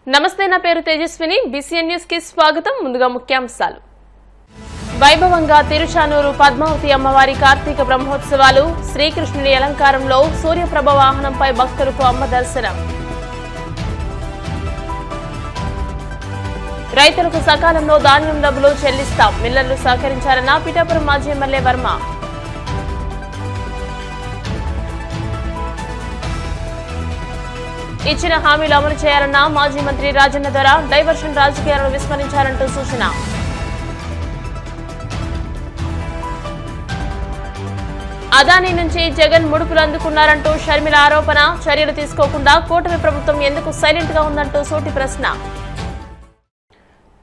నమస్తే, నా పేరు తేజస్విని. బీసీఎన్ న్యూస్ కి స్వాగతం. ముందుగా ముఖ్యాంశాలు. వైభవంగా తిరుచానూరు పద్మావతి అమ్మవారి కార్తీక బ్రహ్మోత్సవాలు. శ్రీకృష్ణుని అలంకారంలో సూర్యప్రభ వాహనంపై భక్తులకు అమ్మ దర్శనం. రైతులకు సకాలంలో ధాన్యం డబ్బులు చెల్లిస్తాం, మిల్లర్లు సహకరించారన్న పిఠాపురం మాజీ ఎమ్మెల్యే వర్మ. ఇచ్చిన హామీలు అమలు చేయాలన్న మాజీ మంత్రి రాజన్న దొర. డైవర్షన్ రాజకీయాలను విస్మరించారంటూ సూచన. అదానీ నుంచి జగన్ ముడుపులు అందుకున్నారంటూ షర్మిల ఆరోపణ. చర్యలు తీసుకోకుండా కూటమి ప్రభుత్వం ఎందుకు సైలెంట్ గా ఉందంటూ సూటి ప్రశ్న.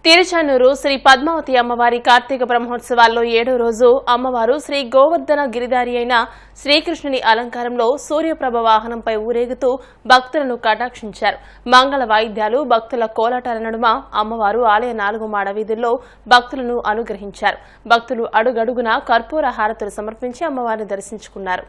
తిరుచానూరు శ్రీ పద్మావతి అమ్మవారి కార్తీక బ్రహ్మోత్సవాల్లో 7వ రోజు అమ్మవారు శ్రీ గోవర్ధన గిరిధారి అయిన శ్రీకృష్ణుని అలంకారంలో సూర్యప్రభ వాహనంపై ఊరేగుతూ భక్తులను కటాక్షించారు. మంగళ వాయిద్యాలు, భక్తుల కోలాటాల నడుమ అమ్మవారు ఆలయ 4 మాడ వీధుల్లో భక్తులను అనుగ్రహించారు. భక్తులు అడుగడుగునా కర్పూర హారతులు సమర్పించి అమ్మవారిని దర్శించుకున్నారు.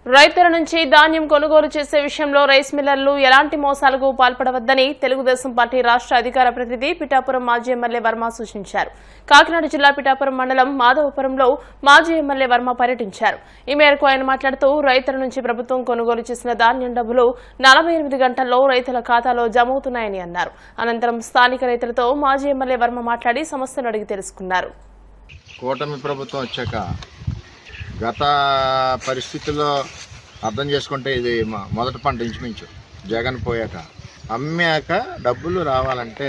రైతుల నుంచి ధాన్యం కొనుగోలు చేసే విషయంలో రైస్ మిల్లర్లు ఎలాంటి మోసాలకు పాల్పడవద్దని తెలుగుదేశం పార్టీ రాష్ట్ర అధికార ప్రతినిధి పిఠాపురం మాజీ ఎమ్మెల్యే వర్మ సూచించారు. కాకినాడ జిల్లా పిఠాపురం మండలం మాధవపురంలో మాజీ ఎమ్మెల్యే వర్మ పర్యటించారు. ఈ మేరకు ఆయన మాట్లాడుతూ రైతుల నుంచి ప్రభుత్వం కొనుగోలు చేసిన ధాన్యం డబ్బులు 48 గంటల్లో రైతుల ఖాతాలో జమవుతున్నాయని అన్నారు. అనంతరం స్థానిక రైతులతో మాజీ ఎమ్మెల్యే వర్మ మాట్లాడి సమస్యలు అడిగి తెలుసుకున్నారు. కూటమి ప్రభుత్వం వచ్చాక గత పరిస్థితుల్లో అర్థం చేసుకుంటే ఇది మొదటి పంట ఇంచుమించు జగన్ పోయాక అమ్మాక డబ్బులు రావాలంటే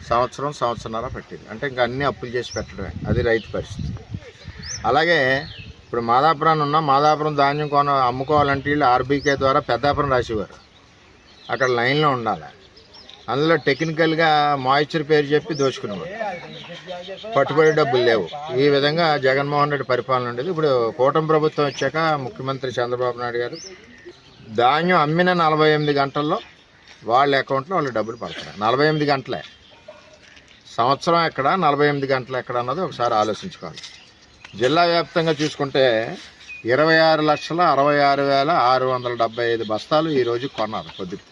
సంవత్సరంన్నర పెట్టింది. అంటే ఇంకా అన్ని అప్పులు చేసి పెట్టడమే, అది రైతు పరిస్థితి. అలాగే ఇప్పుడు మాదాపురం ధాన్యం అమ్ముకోవాలంటే వీళ్ళు ఆర్బీకే ద్వారా పెద్దాపురం రాసేవారు. అక్కడ లైన్లో ఉండాలి. అందులో టెక్నికల్గా మాయిశ్చర్ పేరు చెప్పి దోచుకునేవారు. పట్టుబడి డబ్బులు లేవు. ఈ విధంగా జగన్మోహన్ రెడ్డి పరిపాలన ఉండేది. ఇప్పుడు కూటమి ప్రభుత్వం వచ్చాక ముఖ్యమంత్రి చంద్రబాబు నాయుడు గారు ధాన్యం అమ్మిన 48 గంటల్లో వాళ్ళ అకౌంట్లో వాళ్ళు డబ్బులు పడతారు. 48 గంటలే, సంవత్సరం ఎక్కడ, 48 గంటలు ఎక్కడ అన్నది ఒకసారి ఆలోచించుకోవాలి. జిల్లా వ్యాప్తంగా చూసుకుంటే 26,66,675 బస్తాలు ఈరోజు కొన్నారు పొద్దుకి.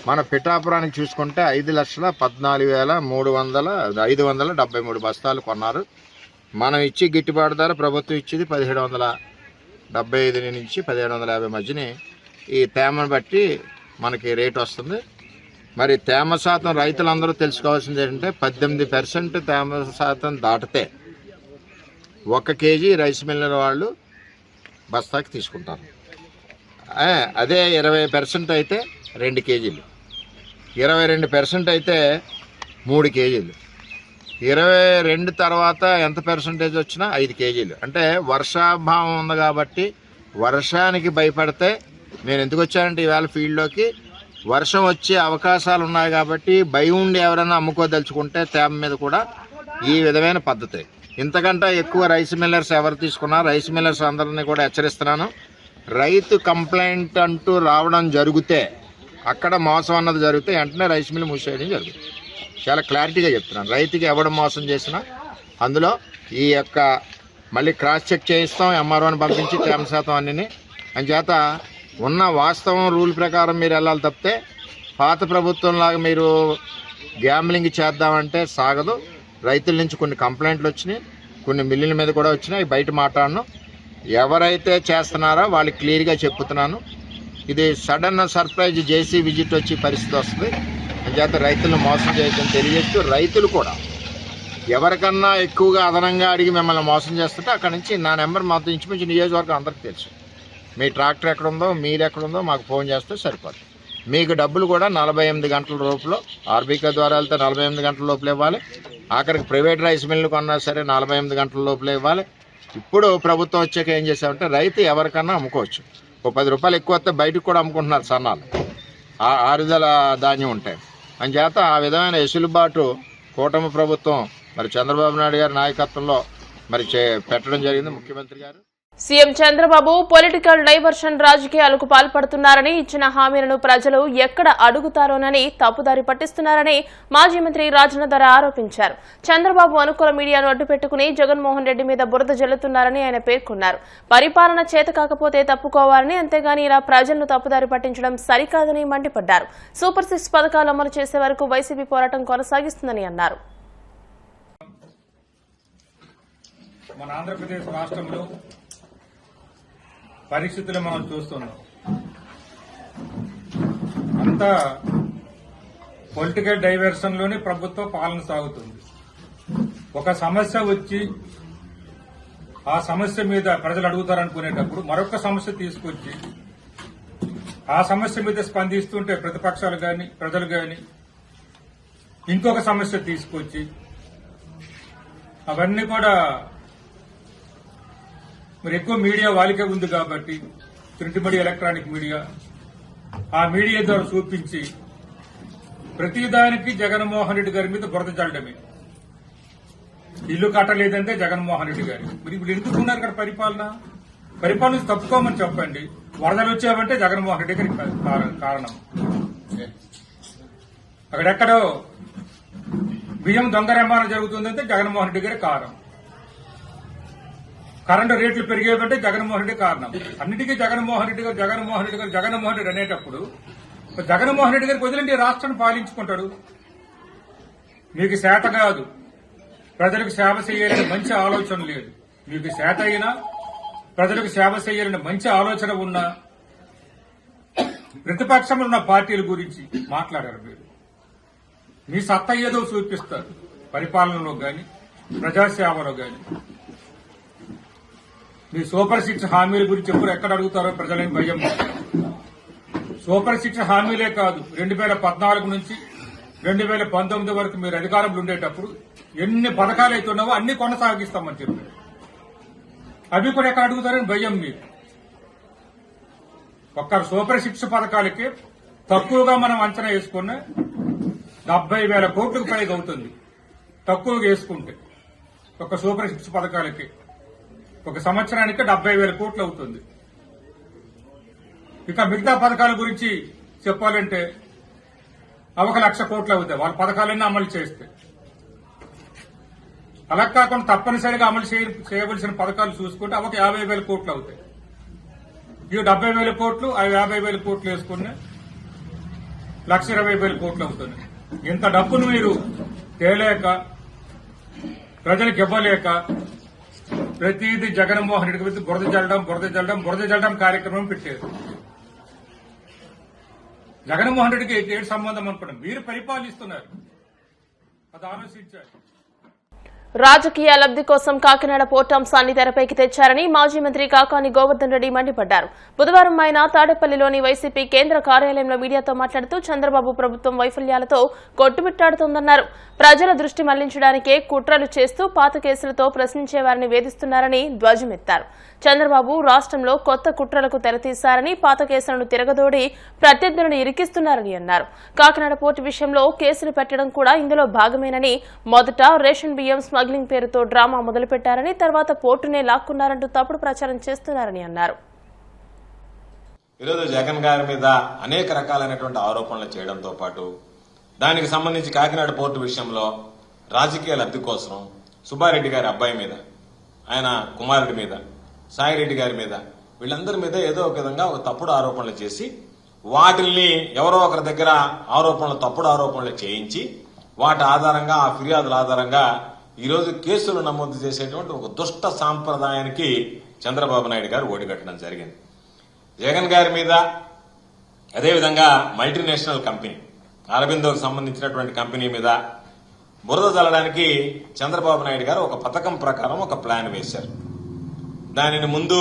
మన పిఠాపురానికి చూసుకుంటే 5,14,573 బస్తాలు కొన్నారు. మనం ఇచ్చి గిట్టుబాటు ధర ప్రభుత్వం ఇచ్చేది 1775 నుంచి 1750 మధ్యని ఈ తేమను బట్టి మనకి రేటు వస్తుంది. మరి తేమ శాతం రైతులందరూ తెలుసుకోవాల్సింది ఏంటంటే 18% తేమ శాతం దాటితే 1 కేజీ రైస్ మిల్లర్ వాళ్ళు బస్తాకి తీసుకుంటారు. అదే 20% అయితే 2 కేజీలు, 22% అయితే 3 కేజీలు, 22 తర్వాత ఎంత పర్సంటేజ్ వచ్చినా 5 కేజీలు. అంటే వర్షాభావం ఉంది కాబట్టి వర్షానికి భయపడితే నేను ఎందుకు వచ్చానంటే ఈవేళ ఫీల్డ్లోకి వర్షం వచ్చే అవకాశాలు ఉన్నాయి కాబట్టి భయం ఉండి ఎవరైనా అమ్ముకోదలుచుకుంటే తేమ మీద కూడా ఈ విధమైన పద్ధతి. ఇంతకంటే ఎక్కువ రైస్ మిల్లర్స్ ఎవరు తీసుకున్నా రైస్ మిల్లర్స్ అందరినీ కూడా హెచ్చరిస్తున్నాను. రైతు కంప్లైంట్ అంటూ రావడం జరిగితే, అక్కడ మోసం అన్నది జరిగితే వెంటనే రైస్ మిల్ మూసేయడం జరుగుతుంది. చాలా క్లారిటీగా చెప్తున్నాను. రైతుకి ఎవడు మోసం చేసినా అందులో ఈ యొక్క మళ్ళీ క్రాస్ చెక్ చేయిస్తాం, ఎంఆర్ఓని పంపించి తేమ శాతం అన్నీ. అంచేత ఉన్న వాస్తవం రూల్ ప్రకారం మీరు వెళ్ళాలి తప్పితే పాత ప్రభుత్వంలాగా మీరు గ్యాంబ్లింగ్ చేద్దామంటే సాగదు. రైతుల నుంచి కొన్ని కంప్లైంట్లు వచ్చినాయి, కొన్ని మిల్లుల మీద కూడా వచ్చినాయి. బయట మాట్లాడను. ఎవరైతే చేస్తున్నారో వాళ్ళకి క్లియర్గా చెప్తున్నాను. ఇది సడన్ సర్ప్రైజ్ జేసీ విజిట్ వచ్చి పరిస్థితి వస్తుంది. అంచేత రైతులను మోసం చేయడం తెలియజేస్తూ రైతులు కూడా ఎవరికన్నా ఎక్కువగా అదనంగా అడిగి మిమ్మల్ని మోసం చేస్తుంటే అక్కడి నుంచి నా నెంబర్ మాతో ఇంచుమించు నియోజకవర్గం అందరికీ తెలుసు. మీ ట్రాక్టర్ ఎక్కడుందో, మీరు ఎక్కడుందో మాకు ఫోన్ చేస్తే సరిపోతుంది. మీకు డబ్బులు కూడా 48 గంటల లోపల ఆర్బీకే ద్వారా వెళ్తే 48 గంటల లోపల ఇవ్వాలి. ఆఖరికి ప్రైవేట్ రైస్ మిల్లు కొన్నా సరే 48 గంటల లోపల ఇవ్వాలి. ఇప్పుడు ప్రభుత్వం వచ్చాక ఏం చేసామంటే రైతు ఎవరికన్నా అమ్ముకోవచ్చు. ఓ 10 రూపాయలు ఎక్కువ వస్తే బయటకు కూడా అమ్ముకుంటున్నారు సన్నాలు, ఆరుదల ధాన్యం ఉంటాయి. అంచేత ఆ విధమైన వెసులుబాటు కూటమి ప్రభుత్వం మరి చంద్రబాబు నాయుడు గారి నాయకత్వంలో మరి పెట్టడం జరిగింది. ముఖ్యమంత్రి గారు సీఎం చంద్రబాబు పొలిటికల్ డైవర్షన్ రాజకీయాలకు పాల్పడుతున్నారని, ఇచ్చిన హామీలను ప్రజలు ఎక్కడ అడుగుతారోనని తప్పుదారి పట్టిస్తున్నారని మాజీ మంత్రి రాజనధర ఆరోపించారు. చంద్రబాబు అనుకూల మీడియాను అడ్డుపెట్టుకుని జగన్మోహన్ రెడ్డి మీద బురద జల్లుతున్నారని ఆయన పేర్కొన్నారు. పరిపాలన చేత కాకపోతే తప్పుకోవాలని, అంతేగాని ఇలా ప్రజలను తప్పుదారి పట్టించడం సరికాదని మండిపడ్డారు. సూపర్ 6 పథకాలు అమలు చేసే వరకు వైసీపీ పోరాటం కొనసాగిస్తుందని అన్నారు. మన ఆంధ్రప్రదేశ్ రాష్ట్రంలో పరిస్థితులు మనం చూస్తున్నాం. అంతా పొలిటికల్ డైవర్షన్ లోనే ప్రభుత్వ పాలన సాగుతుంది. ఒక సమస్య వచ్చి ఆ సమస్య మీద ప్రజలు అడుగుతారనుకునేటప్పుడు మరొక సమస్య తీసుకొచ్చి ఆ సమస్య మీద స్పందిస్తుంటే ప్రతిపక్షాలు గాని ప్రజలు గాని ఇంకొక సమస్య తీసుకొచ్చి అవన్నీ కూడా మరి ఎక్కువ మీడియా వాళ్ళకే ఉంది కాబట్టి ప్రింట్ మీడియా, ఎలక్ట్రానిక్ మీడియా, ఆ మీడియా ద్వారా చూపించి ప్రతిదానికి జగన్మోహన్ రెడ్డి గారి మీద బురద చల్లడమే. ఇల్లు కట్టలేదంటే జగన్మోహన్ రెడ్డి గారి. మరి ఇప్పుడు ఎందుకున్నారు ఇక్కడ పరిపాలన తప్పుకోమని చెప్పండి. వరదలు వచ్చావంటే జగన్మోహన్ రెడ్డి గారి కారణం. అక్కడెక్కడో బియ్యం దొంగ రవాణా జరుగుతుందంటే జగన్మోహన్ రెడ్డి గారి కారణం. కరెంటు రేట్లు పెరిగేదంటే జగన్మోహన్ రెడ్డి కారణం. అన్నిటికీ జగన్మోహన్ రెడ్డి అనేటప్పుడు జగన్మోహన్ రెడ్డి గారికి వదిలేండి రాష్ట్రాన్ని పాలించుకుంటాడు. మీకు చేత కాదు, ప్రజలకు సేవ చేయాలని మంచి ఆలోచన లేదు. మీకు చేత అయినా ప్రజలకు సేవ చేయాలని మంచి ఆలోచన ఉన్నా ప్రతిపక్షంలో ఉన్న పార్టీల గురించి మాట్లాడారు. మీరు మీ సత్తా ఏదో చూపిస్తారు పరిపాలనలో గాని ప్రజాసేవలో గాని. మీ సూపర్ 6 హామీల గురించి ఎప్పుడు ఎక్కడ అడుగుతారో ప్రజలేం భయం. సూపర్ 6 హామీలే కాదు, 2014 నుంచి 2019 వరకు మీరు అధికారంలో ఉండేటప్పుడు ఎన్ని పథకాలు అయితే ఉన్నావో అన్ని కొనసాగిస్తామని చెప్పారు. అవి కూడా ఎక్కడ అడుగుతారని భయం మీకు. ఒక్క సూపర్ 6 పథకాలకి తక్కువగా మనం అంచనా వేసుకున్న 70,000 కోట్లకు పైగా అవుతుంది. తక్కువగా వేసుకుంటే ఒక సూపర్ 6 పథకాలకి ఒక సంవత్సరానికి 70,000 కోట్లు అవుతుంది. ఇక మిగతా పథకాల గురించి చెప్పాలంటే అవి 1,00,000 కోట్లు అవుతాయి వాళ్ళ పథకాలన్నీ అమలు చేస్తే. అలా కాకుండా తప్పనిసరిగా అమలు చేయవలసిన పథకాలు చూసుకుంటే అవి 50,000 కోట్లు అవుతాయి. ఇవి 70,000 కోట్లు, అవి 50,000 కోట్లు వేసుకుని 1,20,000 కోట్లు అవుతుంది. ఇంత డబ్బును మీరు తేలేక ప్రజలకు ఇవ్వలేక ప్రతిదీ జగన్మోహన్ రెడ్డి గురించి బురద జల్లడం కార్యక్రమం పెట్టారు. జగన్మోహన్ రెడ్డికి ఏడు సంబంధం అనుకోండి, మీరు పరిపాలిస్తున్నారు, అది ఆలోచించారు. రాజకీయ లబ్ది కోసం కాకినాడ పోర్టు అంశాన్ని తెరపైకి తెచ్చారని మాజీ మంత్రి కాకాని గోవర్ధన్ రెడ్డి మండిపడ్డారు. బుధవారం ఆయన తాడేపల్లిలోని వైసీపీ కేంద్ర కార్యాలయంలో మీడియాతో మాట్లాడుతూ చంద్రబాబు ప్రభుత్వం వైఫల్యాలతో కొట్టుమిట్టాడుతోందన్నారు. ప్రజల దృష్టి మళ్లించడానికే కుట్రలు చేస్తూ పాత కేసులతో ప్రశ్నించే వారిని వేధిస్తున్నారని ధ్వజమెత్తారు. చంద్రబాబు రాష్ట్రంలో కొత్త కుట్రలకు తెరతీశారని, పాత కేసులను తిరగదోడి ప్రత్యర్థులను ఇరికిస్తున్నారని అన్నారు. కాకినాడ పోర్టు విషయంలో కేసులు పెట్టడం కూడా ఇందులో భాగమేనని, మొదట రేషన్ బియ్యం స్మగ్లింగ్ పేరుతో డ్రామా మొదలుపెట్టారని, తర్వాత పోర్టునే లాక్కున్నారంటూ తప్పుడు ప్రచారం చేస్తున్నారని అన్నారు. ఈరోజు జగన్ గారి మీద అనేక రకాలైనటువంటి ఆరోపణలు చేయడంతో పాటు దానికి సంబంధించి కాకినాడ పోర్టు విషయంలో రాజకీయ లబ్ధి కోసం సుబ్బారెడ్డి గారి అబ్బాయి మీద, ఆయన కుమారుడి మీద, సాయిరెడ్డి గారి మీద, వీళ్ళందరి మీద ఏదో ఒక విధంగా ఒక తప్పుడు ఆరోపణలు చేసి వాటిల్ని ఎవరో ఒకరి దగ్గర తప్పుడు ఆరోపణలు చేయించి వాటి ఆధారంగా, ఆ ఫిర్యాదుల ఆధారంగా ఈరోజు కేసులు నమోదు చేసేటువంటి ఒక దుష్ట సాంప్రదాయానికి చంద్రబాబు నాయుడు గారు ఓడిగట్టడం జరిగింది. జగన్ గారి మీద, అదేవిధంగా మల్టీనేషనల్ కంపెనీ అరబిందోకు సంబంధించినటువంటి కంపెనీ మీద బురద చల్లడానికి చంద్రబాబు నాయుడు గారు ఒక పథకం ప్రకారం ఒక ప్లాన్ వేశారు. దానిని ముందు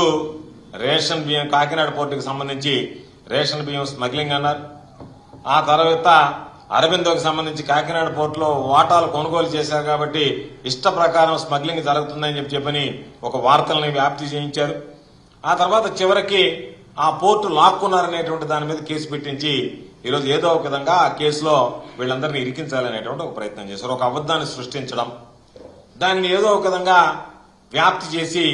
రేషన్ బియ్యం, కాకినాడ పోర్టుకు సంబంధించి రేషన్ బియ్యం స్మగ్లింగ్ అన్నారు. ఆ తర్వాత అరబిందోకు సంబంధించి కాకినాడ పోర్టులో వాటాలు కొనుగోలు చేశారు కాబట్టి ఇష్ట ప్రకారం స్మగ్లింగ్ జరుగుతుందని చెప్పని ఒక వార్తల్ని వ్యాప్తి చేయించారు. ఆ తర్వాత చివరికి ఆ పోర్టు లాక్కున్నారనేటువంటి దాని మీద కేసు పెట్టించి ఈరోజు ఏదో ఒక విధంగా ఆ కేసులో వీళ్ళందరినీ ఇరికించాలనేటువంటి ఒక ప్రయత్నం చేశారు. ఒక అబద్దాన్ని సృష్టించడం, దాన్ని ఏదో ఒక విధంగా వ్యాప్తి చేసి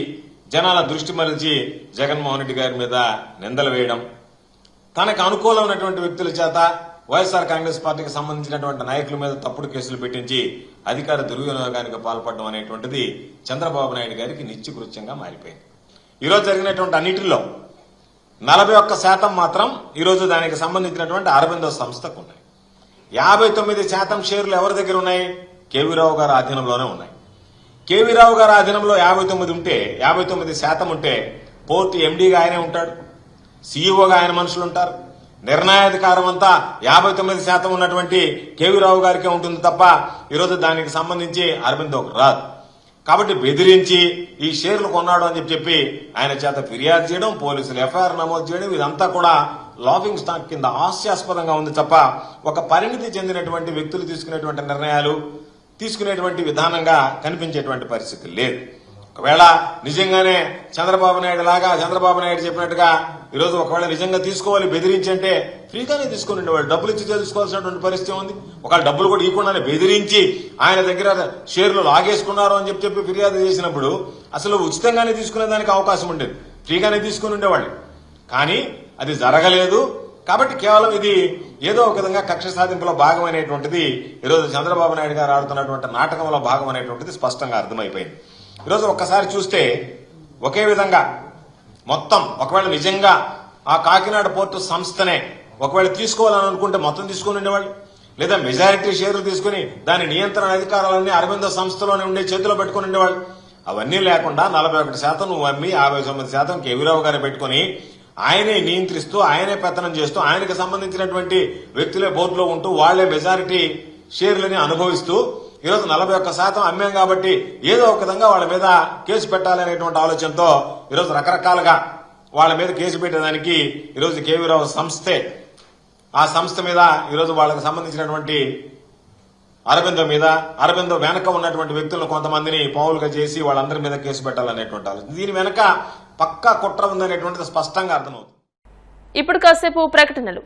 జనాల దృష్టి మరల్చి జగన్మోహన్ రెడ్డి గారి మీద నిందలు వేయడం, తనకు అనుకూలమైనటువంటి వ్యక్తుల చేత వైఎస్ఆర్ కాంగ్రెస్ పార్టీకి సంబంధించినటువంటి నాయకుల మీద తప్పుడు కేసులు పెట్టించి అధికార దుర్వినియోగానికి పాల్పడడం అనేటువంటిది చంద్రబాబు నాయుడు గారికి నిత్యకృత్యంగా మారిపోయింది. ఈరోజు జరిగినటువంటి అన్నిటిలో 41% మాత్రం ఈరోజు దానికి సంబంధించినటువంటి అరబిందో సంస్థకు ఉన్నాయి. 59% షేర్లు ఎవరి దగ్గర ఉన్నాయి? కేవీరావు గారి ఆధీనంలోనే ఉన్నాయి. కేవీరావు గారి ఆధీనంలో 59% ఉంటే పోర్టు ఎండీగా ఆయనే ఉంటాడు, సీఈఓగా ఆయన మనుషులు ఉంటారు. నిర్ణయాధికారం అంతా 59% ఉన్నటువంటి కేవీరావు గారికే ఉంటుంది తప్ప ఈరోజు దానికి సంబంధించి అరబిందోకు రాదు. కాబట్టి బెదిరించి ఈ షేర్లు కొన్నాడు అని చెప్పి ఆయన చేత ఫిర్యాదు చేయడం, పోలీసులు ఎఫ్ఐఆర్ నమోదు చేయడం, ఇదంతా కూడా లాఫింగ్ స్టాక్ కింద హాస్యాస్పదంగా ఉంది తప్ప ఒక పరిణితి చెందినటువంటి వ్యక్తులు తీసుకునేటువంటి నిర్ణయాలు, తీసుకునేటువంటి విధానంగా కనిపించేటువంటి పరిస్థితి లేదు. ఒకవేళ నిజంగానే చంద్రబాబు నాయుడు చెప్పినట్టుగా ఈరోజు ఒకవేళ నిజంగా తీసుకోవాలి బెదిరించి అంటే ఫ్రీగానే తీసుకుని ఉండేవాళ్ళు, డబ్బులు ఇచ్చి తెలుసుకోవాల్సినటువంటి పరిస్థితి ఉంది. ఒకవేళ డబ్బులు కూడా ఇవ్వకుండానే బెదిరించి ఆయన దగ్గర షేర్లు లాగేసుకున్నారు అని చెప్పి ఫిర్యాదు చేసినప్పుడు అసలు ఉచితంగానే తీసుకునే దానికి అవకాశం ఉండేది, ఫ్రీగానే తీసుకుని ఉండేవాళ్ళు. కానీ అది జరగలేదు. కాబట్టి కేవలం ఇది ఏదో ఒక విధంగా కక్ష సాధింపులో భాగమైనటువంటిది ఈరోజు చంద్రబాబు నాయుడు గారు ఆడుతున్నటువంటి నాటకంలో భాగం అనేటువంటిది స్పష్టంగా అర్థమైపోయింది. ఈరోజు ఒక్కసారి చూస్తే ఒకే విధంగా మొత్తం ఒకవేళ నిజంగా ఆ కాకినాడ పోర్టు సంస్థనే ఒకవేళ తీసుకోవాలని అనుకుంటే మొత్తం తీసుకుని ఉండేవాళ్ళు, లేదా మెజారిటీ షేర్లు తీసుకుని దాని నియంత్రణ అధికారాలన్నీ అరవింద సంస్థలోనే ఉండే చేతిలో పెట్టుకుని ఉండేవాళ్ళు. అవన్నీ లేకుండా 41% నువ్వు అమ్మి 59% కేవీరావు గారు పెట్టుకుని ఆయనే నియంత్రిస్తూ ఆయనే పెత్తనం చేస్తూ ఆయనకు సంబంధించినటువంటి వ్యక్తులే బోర్డులో ఉంటూ వాళ్లే మెజారిటీ షేర్లని అనుభవిస్తూ ఈరోజు 41% అమ్మాం కాబట్టి ఏదో ఒక విధంగా వాళ్ళ మీద కేసు పెట్టాలనేటువంటి ఆలోచనతో ఈరోజు రకరకాలుగా వాళ్ళ మీద కేసు పెట్టేదానికి ఈరోజు కేవీరావు సంస్థే, ఆ సంస్థ మీద ఈరోజు వాళ్ళకి సంబంధించినటువంటి అరబిందో వెనక ఉన్నటువంటి వ్యక్తులను కొంతమందిని పావులుగా చేసి వాళ్ళందరి మీద కేసు పెట్టాలనేటువంటి ఆలోచన. దీని వెనక పక్కా కుట్ర ఉందనేటువంటిది స్పష్టంగా అర్థమవుతుంది. ఇప్పుడు కాసేపు ప్రకటనలు.